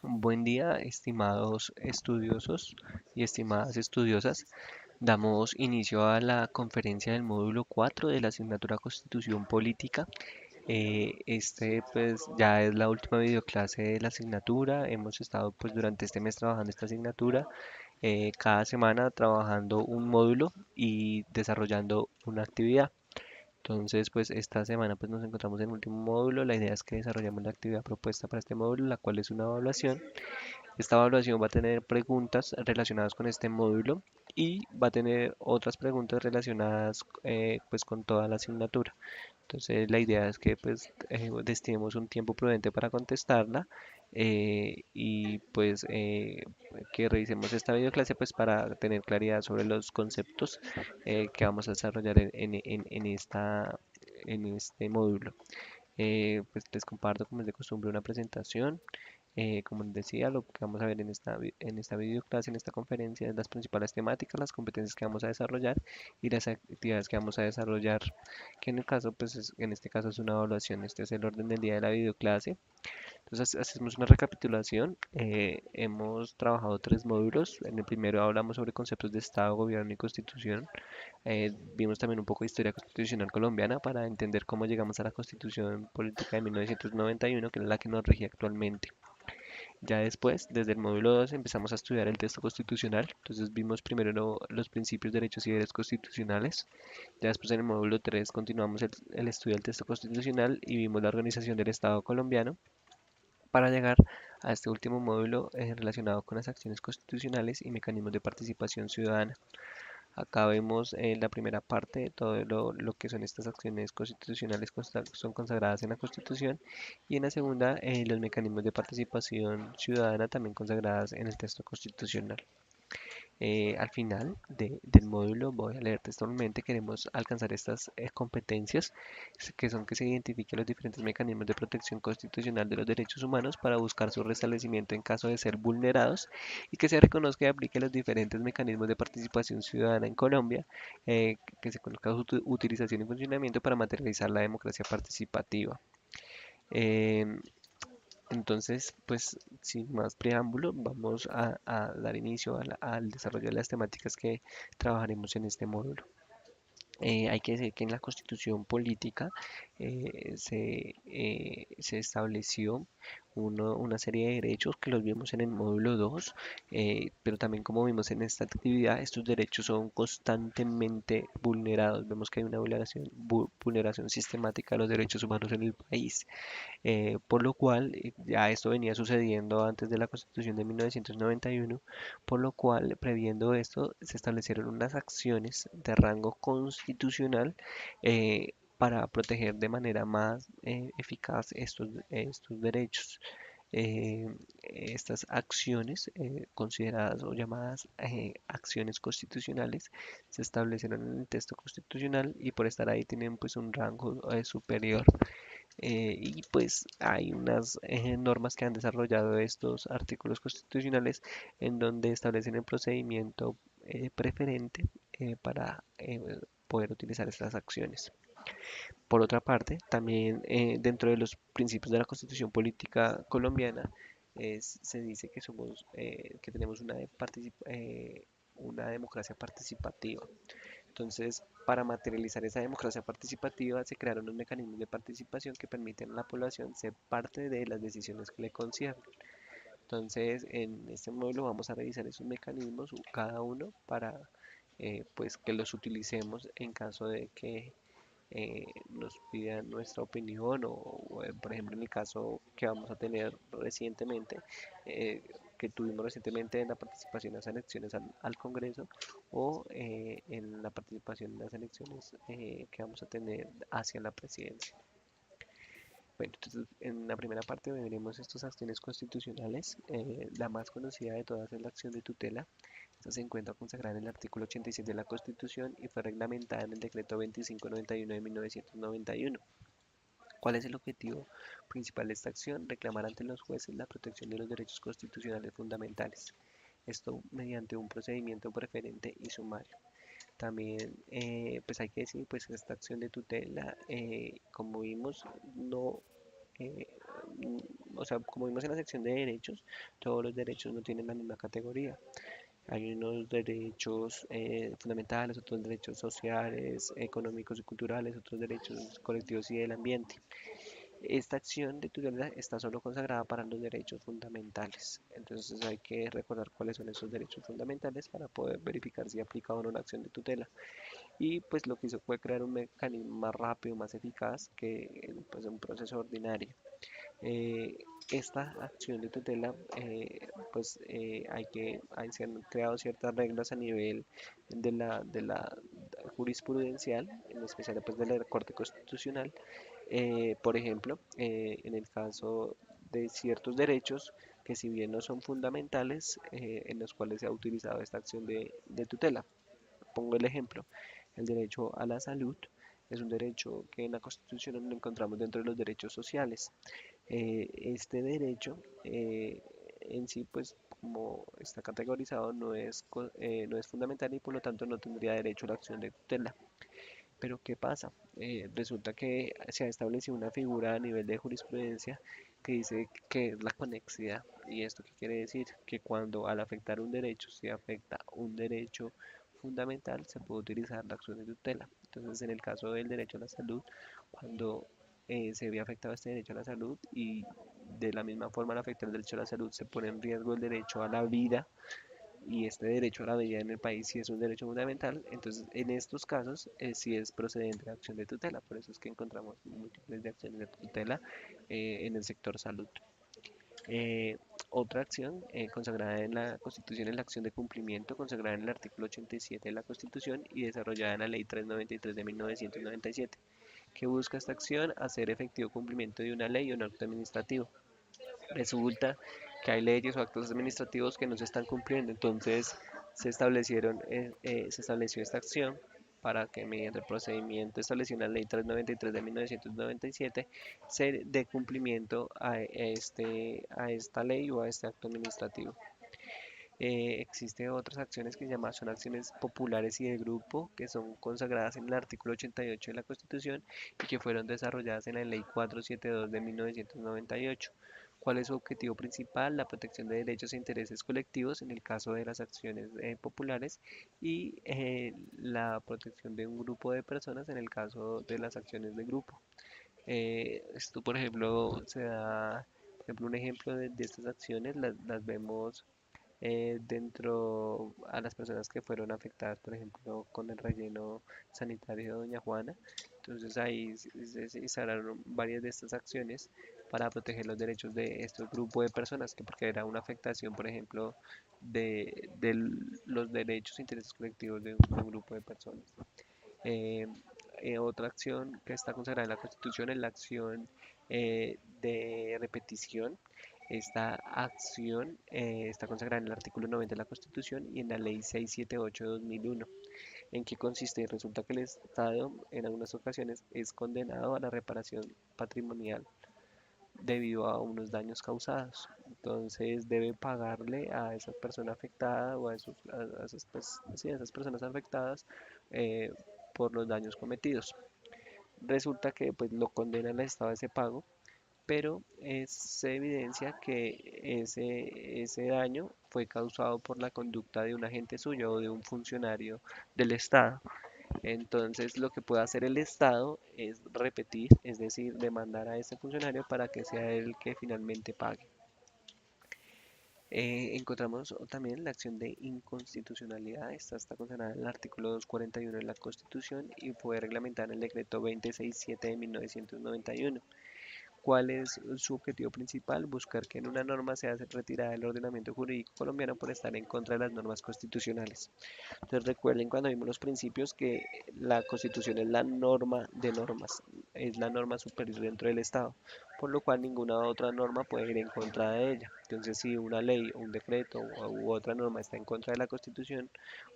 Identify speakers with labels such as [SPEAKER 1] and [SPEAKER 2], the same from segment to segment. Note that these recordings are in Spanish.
[SPEAKER 1] Buen día, estimados estudiosos y estimadas estudiosas. Damos inicio a la conferencia del módulo 4 de la asignatura Constitución Política. Pues ya es la última videoclase de la asignatura. Hemos estado pues durante este mes trabajando esta asignatura, cada semana trabajando un módulo y desarrollando una actividad. Entonces, pues esta semana pues nos encontramos en el último módulo. La idea es que desarrollemos la actividad propuesta para este módulo, la cual es una evaluación. Esta evaluación va a tener preguntas relacionadas con este módulo y va a tener otras preguntas relacionadas pues con toda la asignatura. Entonces la idea es que pues destinemos un tiempo prudente para contestarla, y pues que revisemos esta videoclase pues para tener claridad sobre los conceptos que vamos a desarrollar en este módulo. Pues les comparto como es de costumbre una presentación. Como les decía, lo que vamos a ver en esta videoclase, en esta conferencia, es las principales temáticas, las competencias que vamos a desarrollar y las actividades que vamos a desarrollar, que en el caso, en este caso es una evaluación. Este es el orden del día de la videoclase. Entonces, hacemos una recapitulación. Hemos trabajado tres módulos. En el primero hablamos sobre conceptos de Estado, gobierno y constitución. Vimos también un poco de historia constitucional colombiana para entender cómo llegamos a la Constitución Política de 1991, que es la que nos rige actualmente. Ya después, desde el módulo 2, empezamos a estudiar el texto constitucional. Entonces vimos primero los principios, derechos y deberes constitucionales. Ya después en el módulo 3 continuamos el estudio del texto constitucional y vimos la organización del Estado colombiano para llegar a este último módulo relacionado con las acciones constitucionales y mecanismos de participación ciudadana. Acá vemos en la primera parte todo lo que son estas acciones constitucionales son consagradas en la Constitución, y en la segunda los mecanismos de participación ciudadana también consagradas en el texto constitucional. Al final del módulo voy a leer textualmente. Queremos alcanzar estas competencias, que son que se identifiquen los diferentes mecanismos de protección constitucional de los derechos humanos para buscar su restablecimiento en caso de ser vulnerados, y que se reconozca y aplique los diferentes mecanismos de participación ciudadana en Colombia, que se conozca su utilización y funcionamiento para materializar la democracia participativa. Em, entonces, pues sin más preámbulo, vamos a dar inicio al desarrollo de las temáticas que trabajaremos en este módulo. Hay que decir que en la Constitución Política se estableció una serie de derechos que los vimos en el módulo 2, pero también como vimos en esta actividad, estos derechos son constantemente vulnerados. Vemos que hay una vulneración sistemática de los derechos humanos en el país, por lo cual ya esto venía sucediendo antes de la Constitución de 1991, por lo cual, previendo esto, se establecieron unas acciones de rango constitucional para proteger de manera más eficaz estos derechos. Estas acciones, consideradas o llamadas acciones constitucionales, se establecieron en el texto constitucional y por estar ahí tienen pues un rango superior. Y pues hay unas normas que han desarrollado estos artículos constitucionales en donde establecen el procedimiento preferente para poder utilizar estas acciones. Por otra parte, también dentro de los principios de la Constitución Política colombiana, se dice que que tenemos una democracia participativa. Entonces, para materializar esa democracia participativa, se crearon unos mecanismos de participación que permiten a la población ser parte de las decisiones que le conciernen. Entonces, en este módulo vamos a revisar esos mecanismos, cada uno, para pues que los utilicemos en caso de que nos pidan nuestra opinión por ejemplo, en el caso que vamos a tener recientemente, eh, que tuvimos recientemente en la participación en las elecciones al Congreso, o en la participación en las elecciones que vamos a tener hacia la presidencia. Bueno, entonces en la primera parte veremos estas acciones constitucionales. La más conocida de todas es la acción de tutela. Esta se encuentra consagrada en el artículo 86 de la Constitución y fue reglamentada en el decreto 2591 de 1991. ¿Cuál es el objetivo principal de esta acción? Reclamar ante los jueces la protección de los derechos constitucionales fundamentales. Esto mediante un procedimiento preferente y sumario. También, pues hay que decir, pues esta acción de tutela, como vimos, no eh, o sea, como vimos en la sección de derechos, todos los derechos no tienen la misma categoría. Hay unos derechos fundamentales, otros derechos sociales, económicos y culturales, otros derechos colectivos y del ambiente. Esta acción de tutela está solo consagrada para los derechos fundamentales. Entonces hay que recordar cuáles son esos derechos fundamentales para poder verificar si aplica o no una acción de tutela. Y pues lo que hizo fue crear un mecanismo más rápido, más eficaz que pues, un proceso ordinario. Eh, Esta acción de tutela, se han creado ciertas reglas a nivel de la jurisprudencial, en especial pues de la Corte Constitucional. Por ejemplo, en el caso de ciertos derechos que si bien no son fundamentales, en los cuales se ha utilizado esta acción de tutela. Pongo el ejemplo, el derecho a la salud es un derecho que en la Constitución lo encontramos dentro de los derechos sociales. Este derecho en sí, pues como está categorizado, no es fundamental y por lo tanto no tendría derecho a la acción de tutela. Pero ¿qué pasa? Resulta que se ha establecido una figura a nivel de jurisprudencia que dice que es la conexidad. ¿Y esto qué quiere decir? Que cuando al afectar un derecho, se afecta un derecho fundamental, se puede utilizar la acción de tutela. Entonces, en el caso del derecho a la salud, cuando se ve afectado este derecho a la salud y de la misma forma al afectar el derecho a la salud se pone en riesgo el derecho a la vida, y este derecho a la vida en el país sí es un derecho fundamental, entonces en estos casos sí es procedente la acción de tutela, por eso es que encontramos múltiples de acciones de tutela en el sector salud. Eh, Otra acción consagrada en la Constitución es la acción de cumplimiento, consagrada en el artículo 87 de la Constitución y desarrollada en la Ley 393 de 1997, que busca esta acción hacer efectivo cumplimiento de una ley o un acto administrativo. Resulta que hay leyes o actos administrativos que no se están cumpliendo, entonces se estableció esta acción para que mediante el procedimiento establecido en la ley 393 de 1997 se dé cumplimiento a esta ley o a este acto administrativo. Existen otras acciones que se llaman, son acciones populares y de grupo, que son consagradas en el artículo 88 de la Constitución y que fueron desarrolladas en la Ley 472 de 1998. ¿Cuál es su objetivo principal? La protección de derechos e intereses colectivos en el caso de las acciones populares y la protección de un grupo de personas en el caso de las acciones de grupo. Esto, por ejemplo, se da, por ejemplo, un ejemplo de estas acciones las vemos dentro a las personas que fueron afectadas, por ejemplo, con el relleno sanitario de Doña Juana. Entonces ahí se instalaron varias de estas acciones para proteger los derechos de estos grupos de personas, que porque era una afectación, por ejemplo, de los derechos e intereses colectivos de un grupo de personas. Eh, Otra acción que está consagrada en la Constitución es la acción de repetición. Esta acción está consagrada en el artículo 90 de la Constitución y en la Ley 678 de 2001. ¿En qué consiste? Resulta que el Estado en algunas ocasiones es condenado a la reparación patrimonial debido a unos daños causados. Entonces debe pagarle a esa persona afectada o sí, a esas personas afectadas eh, por los daños cometidos. Resulta que pues lo condena el Estado a ese pago, pero se evidencia que ese daño fue causado por la conducta de un agente suyo o de un funcionario del Estado. Entonces, lo que puede hacer el Estado es repetir, es decir, demandar a ese funcionario para que sea él que finalmente pague. Encontramos también la acción de inconstitucionalidad. Esta está consagrada en el artículo 241 de la Constitución y fue reglamentada en el decreto 267 de 1991. ¿Cuál es su objetivo principal? Buscar que en una norma sea retirada del ordenamiento jurídico colombiano por estar en contra de las normas constitucionales. Entonces recuerden cuando vimos los principios que la Constitución es la norma de normas, es la norma superior dentro del Estado, por lo cual ninguna otra norma puede ir en contra de ella. Entonces si una ley, un decreto u otra norma está en contra de la Constitución,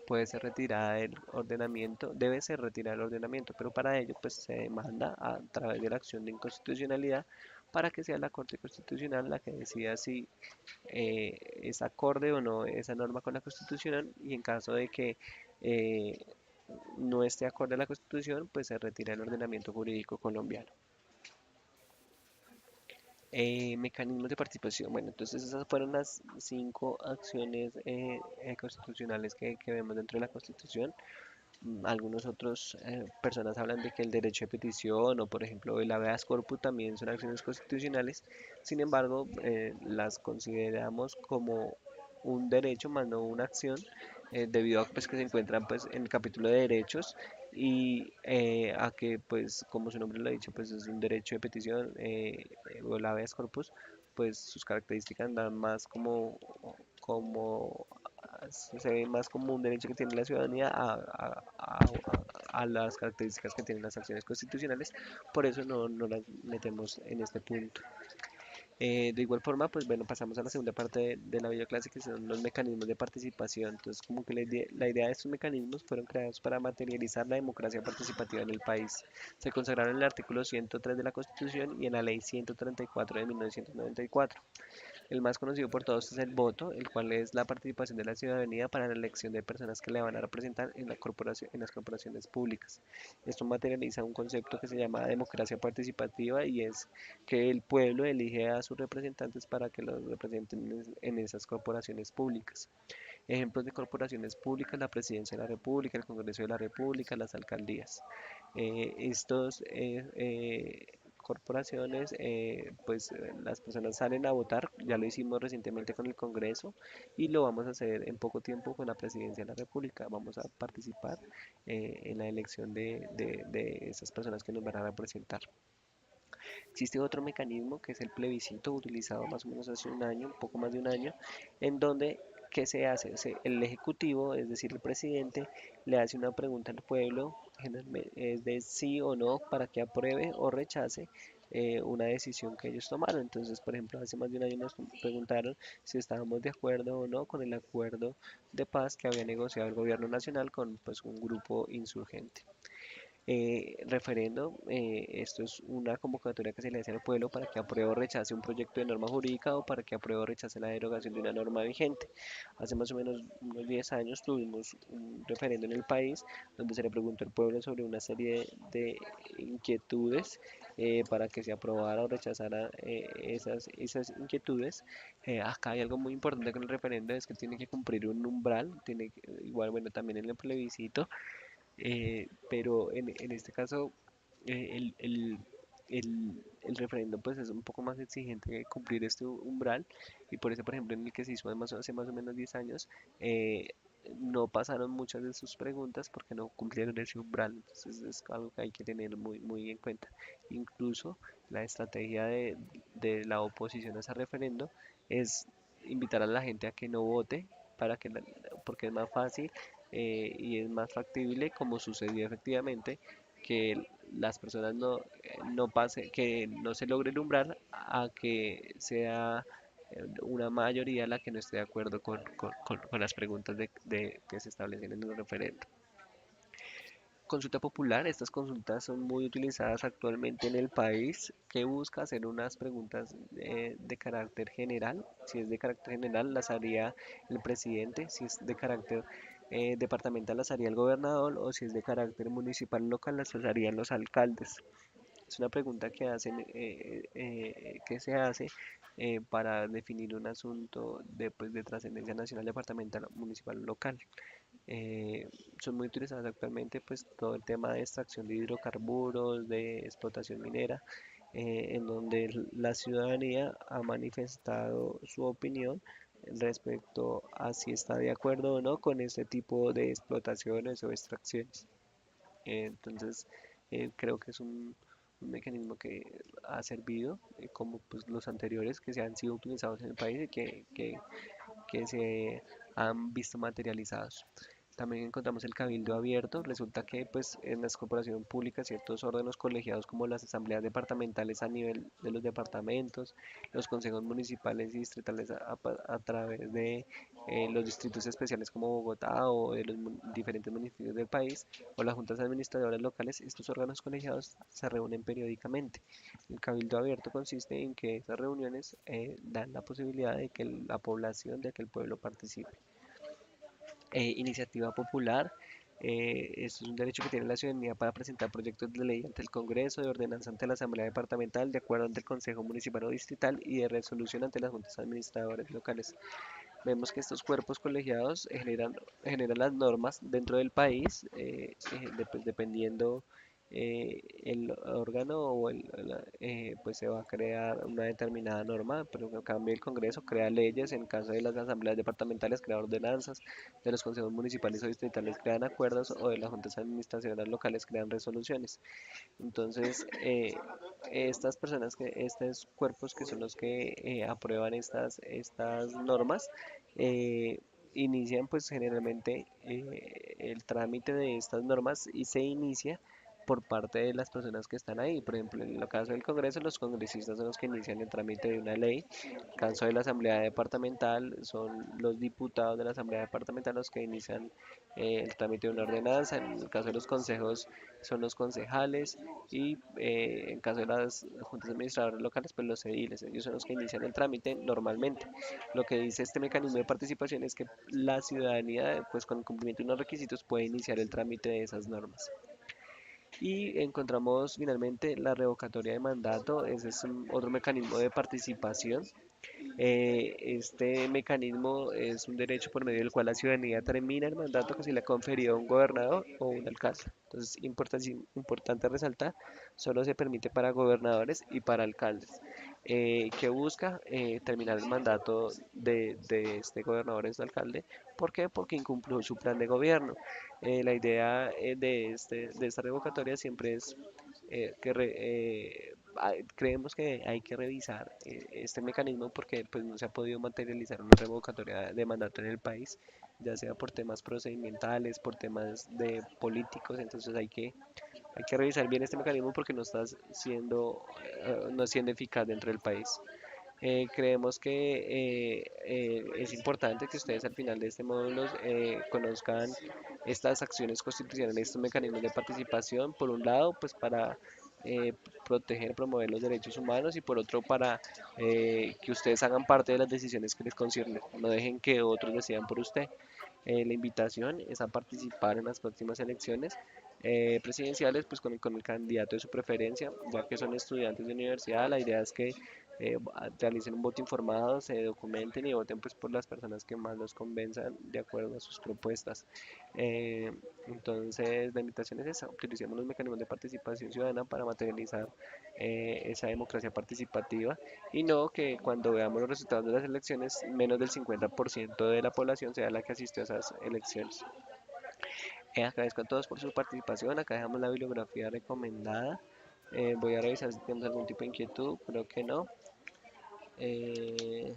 [SPEAKER 1] puede ser retirada del ordenamiento, debe ser retirada del ordenamiento, pero para ello pues se demanda a través de la acción de inconstitucionalidad para que sea la Corte Constitucional la que decida si es acorde o no esa norma con la Constitución y en caso de que eh, no esté acorde a la Constitución, pues se retira el ordenamiento jurídico colombiano. Mecanismos de participación. Bueno, entonces esas fueron las 5 acciones constitucionales que vemos dentro de la Constitución. Algunos otros personas hablan de que el derecho de petición o por ejemplo el habeas corpus también son acciones constitucionales. Sin embargo, las consideramos como un derecho más no una acción, debido a pues, que se encuentran pues en el capítulo de derechos y a que pues como su nombre lo ha dicho pues es un derecho de petición, o el habeas corpus, pues sus características dan más como se ve más como un derecho que tiene la ciudadanía a las características que tienen las acciones constitucionales. Por eso no las metemos en este punto. De igual forma, pues bueno, pasamos a la segunda parte de la videoclase, que son los mecanismos de participación. Entonces, como que la idea de estos mecanismos fueron creados para materializar la democracia participativa en el país. Se consagraron en el artículo 103 de la Constitución y en la Ley 134 de 1994. El más conocido por todos es el voto, el cual es la participación de la ciudadanía para la elección de personas que le van a representar en en las corporaciones públicas. Esto materializa un concepto que se llama democracia participativa y es que el pueblo elige a sus representantes para que los representen en esas corporaciones públicas. Ejemplos de corporaciones públicas: la Presidencia de la República, el Congreso de la República, las alcaldías. Estos corporaciones, pues las personas salen a votar, ya lo hicimos recientemente con el Congreso y lo vamos a hacer en poco tiempo con la Presidencia de la República. Vamos a participar en la elección de esas personas que nos van a representar. Existe otro mecanismo que es el plebiscito, utilizado más o menos hace un año, un poco más de un año, en donde, ¿qué se hace? El Ejecutivo, es decir, el presidente, le hace una pregunta al pueblo, es de sí o no, para que apruebe o rechace una decisión que ellos tomaron. Entonces, por ejemplo, hace más de un año nos preguntaron si estábamos de acuerdo o no con el acuerdo de paz que había negociado el gobierno nacional con pues, un grupo insurgente. Referendo: esto es una convocatoria que se le hace al pueblo para que apruebe o rechace un proyecto de norma jurídica o para que apruebe o rechace la derogación de una norma vigente. Hace más o menos unos 10 años tuvimos un referendo en el país donde se le preguntó al pueblo sobre una serie de inquietudes, para que se aprobara o rechazara esas inquietudes. Acá hay algo muy importante con el referendo: es que tiene que cumplir un umbral, igual, bueno, también en el plebiscito, pero en este caso, el referendo pues es un poco más exigente de cumplir este umbral, y por eso, por ejemplo, en el que se hizo hace más o menos 10 años, no pasaron muchas de sus preguntas porque no cumplieron ese umbral. Entonces es algo que hay que tener muy en cuenta. Incluso la estrategia de la oposición a ese referendo es invitar a la gente a que no vote, porque es más fácil, y es más factible, como sucedió efectivamente, que las personas no pase, que no se logre el umbral, a que sea una mayoría la que no esté de acuerdo con las preguntas que se establecen en el referendo. Consulta popular: estas consultas son muy utilizadas actualmente en el país, que busca hacer unas preguntas de carácter general. Si es de carácter general, las haría el presidente; si es de carácter departamental, las haría el gobernador; o si es de carácter municipal local, las harían los alcaldes. Es una pregunta que se hace para definir un asunto pues, de trascendencia nacional, departamental, municipal o local. eh, Son muy utilizadas actualmente pues todo el tema de extracción de hidrocarburos, de explotación minera, en donde la ciudadanía ha manifestado su opinión respecto a si está de acuerdo o no con este tipo de explotaciones o extracciones. Entonces, creo que es un mecanismo que ha servido, como pues, los anteriores que se han sido utilizados en el país y que se han visto materializados. También encontramos el cabildo abierto. Resulta que pues en las corporaciones públicas ciertos órganos colegiados, como las asambleas departamentales a nivel de los departamentos, los consejos municipales y distritales a través de los distritos especiales como Bogotá, o de los diferentes municipios del país, o las juntas administradoras locales, estos órganos colegiados se reúnen periódicamente. El cabildo abierto consiste en que esas reuniones dan la posibilidad de que la población, de que el pueblo participe. Iniciativa popular: Esto es un derecho que tiene la ciudadanía para presentar proyectos de ley ante el Congreso, de ordenanza ante la Asamblea Departamental, de acuerdo ante el Consejo Municipal o Distrital y de resolución ante las juntas administradoras locales. Vemos que estos cuerpos colegiados generan las normas dentro del país, pues, dependiendo el órgano pues se va a crear una determinada norma, pero en cambio el Congreso crea leyes, en caso de las asambleas departamentales crea ordenanzas, de los consejos municipales o distritales crean acuerdos o de las juntas administrativas locales crean resoluciones. Entonces, estas personas, estos cuerpos que son los que aprueban estas normas, eh, inician pues generalmente el trámite de estas normas y se inicia por parte de las personas que están ahí. Por ejemplo, en el caso del Congreso, los congresistas son los que inician el trámite de una ley. En el caso de la Asamblea Departamental, son los diputados de la Asamblea Departamental los que inician el trámite de una ordenanza. En el caso de los consejos, son los concejales y en caso de las juntas administradoras locales, pues los ediles, ellos son los que inician el trámite normalmente. Lo que dice este mecanismo de participación es que la ciudadanía, pues con el cumplimiento de unos requisitos, puede iniciar el trámite de esas normas. Y encontramos finalmente la revocatoria de mandato, ese es otro mecanismo de participación. Este mecanismo es un derecho por medio del cual la ciudadanía termina el mandato que se le ha conferido a un gobernador o un alcalde. Entonces, importante resaltar, solo se permite para gobernadores y para alcaldes. Que busca terminar el mandato de este gobernador, este alcalde. ¿Por qué? Porque incumplió su plan de gobierno. La idea de esta revocatoria siempre es creemos que hay que revisar este mecanismo porque pues no se ha podido materializar una revocatoria de mandato en el país, ya sea por temas procedimentales, por temas de políticos, entonces hay que revisar bien este mecanismo porque no siendo eficaz dentro del país. Creemos que es importante que ustedes al final de este módulo conozcan estas acciones constitucionales, estos mecanismos de participación, por un lado, pues para eh, proteger, promover los derechos humanos y por otro para que ustedes hagan parte de las decisiones que les conciernen, no dejen que otros decidan por usted. La invitación es a participar en las próximas elecciones presidenciales pues con el candidato de su preferencia, ya que son estudiantes de universidad. La idea es que realicen un voto informado, se documenten y voten pues por las personas que más los convenzan de acuerdo a sus propuestas. Eh, entonces la invitación es esa, utilicemos los mecanismos de participación ciudadana para materializar esa democracia participativa y no que cuando veamos los resultados de las elecciones menos del 50% de la población sea la que asistió a esas elecciones. Agradezco a todos por su participación, acá dejamos la bibliografía recomendada. Voy a revisar si tenemos algún tipo de inquietud, creo que no. Eh,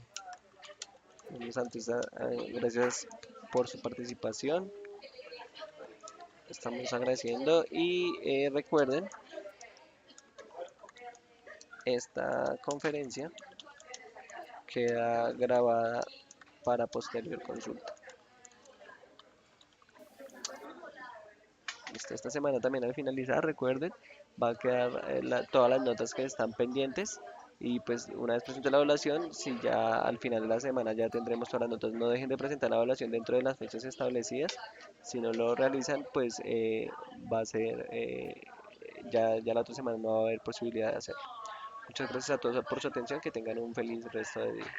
[SPEAKER 1] Gracias por su participación, estamos agradeciendo y recuerden, esta conferencia queda grabada para posterior consulta. Listo, esta semana también al finalizar, recuerden, va a quedar todas las notas que están pendientes y pues una vez presente la evaluación, si ya al final de la semana ya tendremos todas las notas, no dejen de presentar la evaluación dentro de las fechas establecidas, si no lo realizan pues va a ser, ya la otra semana no va a haber posibilidad de hacerlo. Muchas gracias a todos por su atención, que tengan un feliz resto de día.